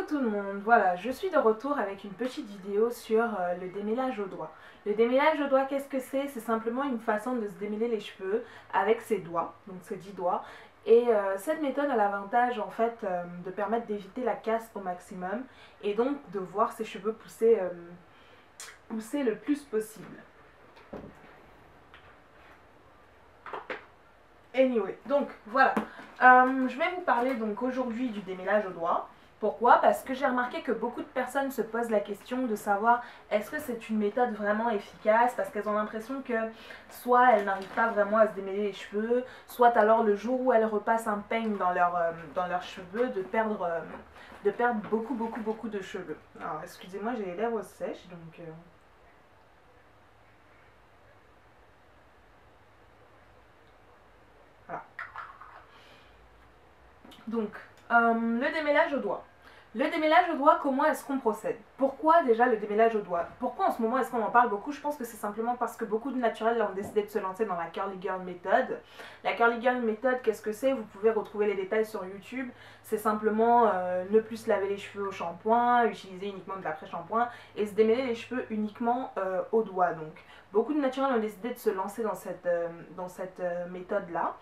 tout le monde, voilà, je suis de retour avec une petite vidéo sur le démêlage au doigt. Le démêlage au doigt, qu'est-ce que c'est? C'est simplement une façon de se démêler les cheveux avec ses doigts, donc ses 10 doigts. Et cette méthode a l'avantage en fait de permettre d'éviter la casse au maximum et donc de voir ses cheveux pousser le plus possible. Anyway, donc voilà, je vais vous parler donc aujourd'hui du démêlage au doigt. Pourquoi? Parce que j'ai remarqué que beaucoup de personnes se posent la question de savoir est-ce que c'est une méthode vraiment efficace, parce qu'elles ont l'impression que soit elles n'arrivent pas vraiment à se démêler les cheveux, soit alors le jour où elles repassent un peigne dans leurs cheveux, de perdre beaucoup de cheveux. Alors excusez-moi, j'ai les lèvres sèches, donc... Voilà. Donc, le démêlage au doigt. Le démêlage au doigt, comment est-ce qu'on procède? Pourquoi déjà le démêlage au doigt? Pourquoi en ce moment est-ce qu'on en parle beaucoup? Je pense que c'est simplement parce que beaucoup de naturels ont décidé de se lancer dans la Curly Girl méthode. La Curly Girl méthode, qu'est-ce que c'est? Vous pouvez retrouver les détails sur YouTube. C'est simplement ne plus se laver les cheveux au shampoing, utiliser uniquement de l'après-shampoing et se démêler les cheveux uniquement au doigt. Donc, beaucoup de naturels ont décidé de se lancer dans cette méthode-là.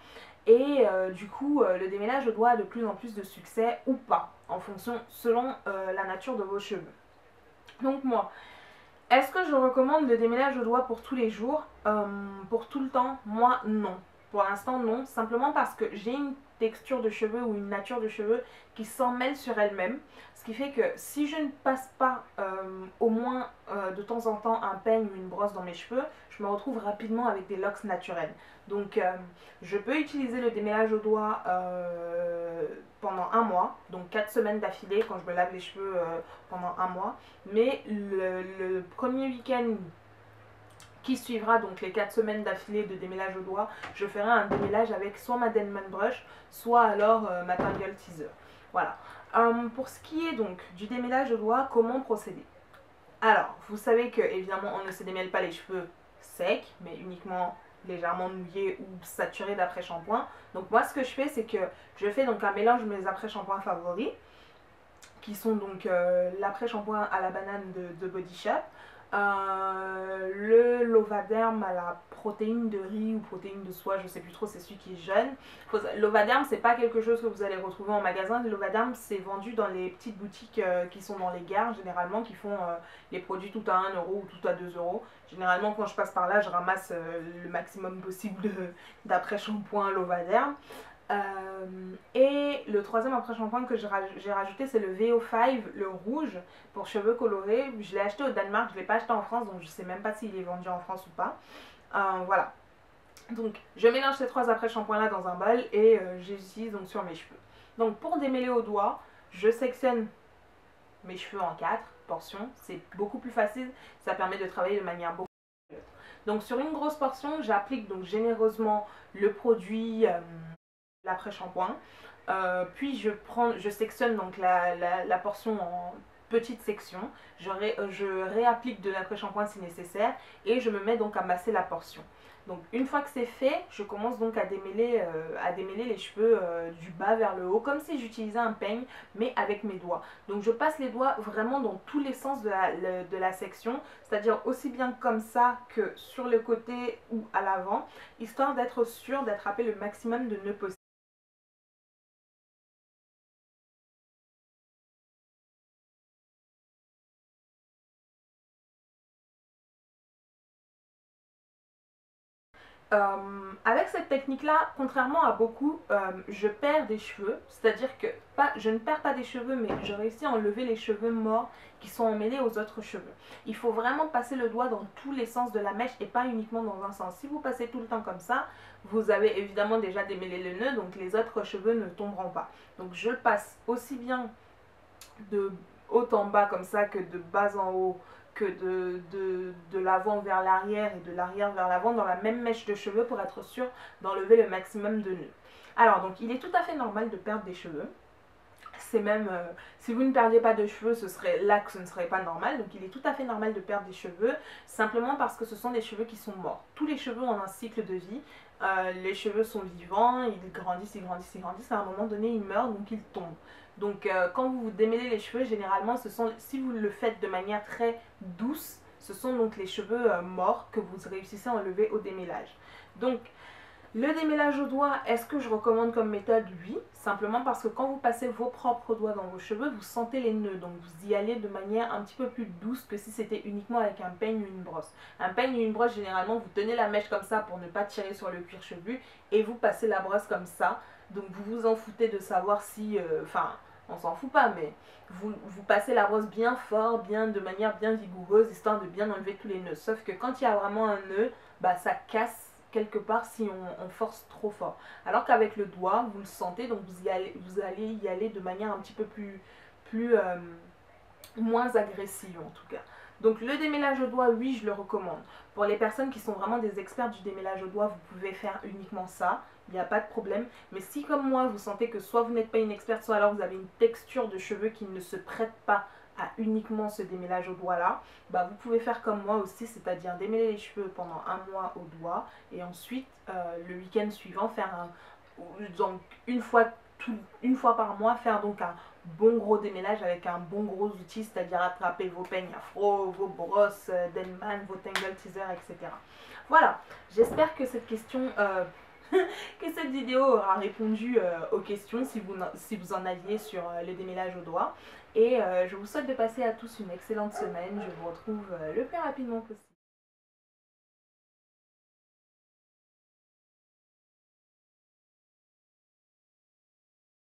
Et du coup, le démêlage au doigt a de plus en plus de succès ou pas, en fonction, selon la nature de vos cheveux. Donc moi, est-ce que je recommande le démêlage au doigt pour tous les jours? Pour tout le temps? Moi, non. Pour l'instant, non. Simplement parce que j'ai une texture de cheveux ou une nature de cheveux qui s'en mêle sur elle-même. Ce qui fait que si je ne passe pas au moins de temps en temps un peigne ou une brosse dans mes cheveux, je me retrouve rapidement avec des locks naturels. Donc je peux utiliser le démêlage au doigt pendant un mois, donc 4 semaines d'affilée quand je me lave les cheveux pendant un mois. Mais le premier week-end qui suivra, donc les 4 semaines d'affilée de démêlage au doigt, je ferai un démêlage avec soit ma Denman Brush, soit alors ma Tangle Teaser. Voilà. Pour ce qui est donc du démêlage au doigt, comment procéder? Alors, vous savez que évidemment on ne se démêle pas les cheveux secs, mais uniquement légèrement mouillés ou saturés d'après-shampoing. Donc moi ce que je fais, c'est que je fais donc un mélange de mes après-shampoings favoris, qui sont donc l'après-shampoing à la banane de Body Shop, le Lovaderm à la protéine de riz ou protéine de soie, je sais plus trop, c'est celui qui est jaune. Lovaderm, c'est pas quelque chose que vous allez retrouver en magasin. Le Lovaderm, c'est vendu dans les petites boutiques qui sont dans les gares, généralement, qui font les produits tout à 1 euro ou tout à 2 euros. Généralement, quand je passe par là, je ramasse le maximum possible d'après-shampoing Lovaderm. Et le troisième après-shampoing que j'ai rajouté, c'est le VO5, le rouge pour cheveux colorés. Je l'ai acheté au Danemark, je ne l'ai pas acheté en France, donc je ne sais même pas s'il est vendu en France ou pas. Voilà. Donc je mélange ces 3 après-shampoings là dans un bol et j'utilise donc sur mes cheveux. Donc pour démêler au doigt, je sectionne mes cheveux en 4 portions. C'est beaucoup plus facile, ça permet de travailler de manière beaucoup plus neutre. Donc sur une grosse portion, j'applique donc généreusement le produit l'après-shampoing. Puis je sectionne donc la portion en petites sections. Je réapplique de l'après-shampoing si nécessaire et je me mets donc à masser la portion. Donc une fois que c'est fait, je commence donc à démêler les cheveux du bas vers le haut, comme si j'utilisais un peigne, mais avec mes doigts. Donc je passe les doigts vraiment dans tous les sens de la section, c'est-à-dire aussi bien comme ça que sur le côté ou à l'avant, histoire d'être sûr d'attraper le maximum de nœuds possible. Avec cette technique-là, contrairement à beaucoup, je perds des cheveux, c'est-à-dire que je ne perds pas des cheveux, mais je réussis à enlever les cheveux morts qui sont emmêlés aux autres cheveux. Il faut vraiment passer le doigt dans tous les sens de la mèche et pas uniquement dans un sens. Si vous passez tout le temps comme ça, vous avez évidemment déjà démêlé le nœud, donc les autres cheveux ne tomberont pas. Donc je passe aussi bien de haut en bas comme ça que de bas en haut, que de l'avant vers l'arrière et de l'arrière vers l'avant dans la même mèche de cheveux pour être sûr d'enlever le maximum de nœuds. Alors donc il est tout à fait normal de perdre des cheveux. C'est même, si vous ne perdiez pas de cheveux, ce serait là que ce ne serait pas normal. Donc il est tout à fait normal de perdre des cheveux, simplement parce que ce sont des cheveux qui sont morts. Tous les cheveux ont un cycle de vie. Les cheveux sont vivants, ils grandissent, ils grandissent, ils grandissent. À un moment donné, ils meurent, donc ils tombent. Donc quand vous vous démêlez les cheveux, généralement, si vous le faites de manière très douce, ce sont donc les cheveux morts que vous réussissez à enlever au démêlage. Donc le démêlage au doigt, est-ce que je recommande comme méthode? Oui, simplement parce que quand vous passez vos propres doigts dans vos cheveux, vous sentez les nœuds, donc vous y allez de manière un petit peu plus douce que si c'était uniquement avec un peigne ou une brosse. Un peigne ou une brosse, généralement, vous tenez la mèche comme ça pour ne pas tirer sur le cuir chevelu et vous passez la brosse comme ça, donc vous vous en foutez de savoir si... on s'en fout pas, mais vous passez la brosse bien fort, de manière bien vigoureuse, histoire de bien enlever tous les nœuds. Sauf que quand il y a vraiment un nœud, bah ça casse quelque part si on force trop fort. Alors qu'avec le doigt, vous le sentez, donc vous allez y aller de manière un petit peu moins agressive en tout cas. Donc le démêlage au doigt, oui, je le recommande. Pour les personnes qui sont vraiment des experts du démêlage au doigt, vous pouvez faire uniquement ça, il n'y a pas de problème. Mais si comme moi, vous sentez que soit vous n'êtes pas une experte, soit alors vous avez une texture de cheveux qui ne se prête pas à uniquement ce démêlage au doigt là, bah vous pouvez faire comme moi aussi, c'est-à-dire démêler les cheveux pendant un mois au doigt et ensuite le week-end suivant faire donc une fois par mois faire donc un bon gros démêlage avec un bon gros outil, c'est-à-dire attraper vos peignes afro, vos brosses Denman, vos tangle teasers, etc. Voilà, j'espère que cette question que cette vidéo aura répondu aux questions si vous en aviez sur le démêlage au doigt. Et je vous souhaite de passer à tous une excellente semaine. Je vous retrouve le plus rapidement possible.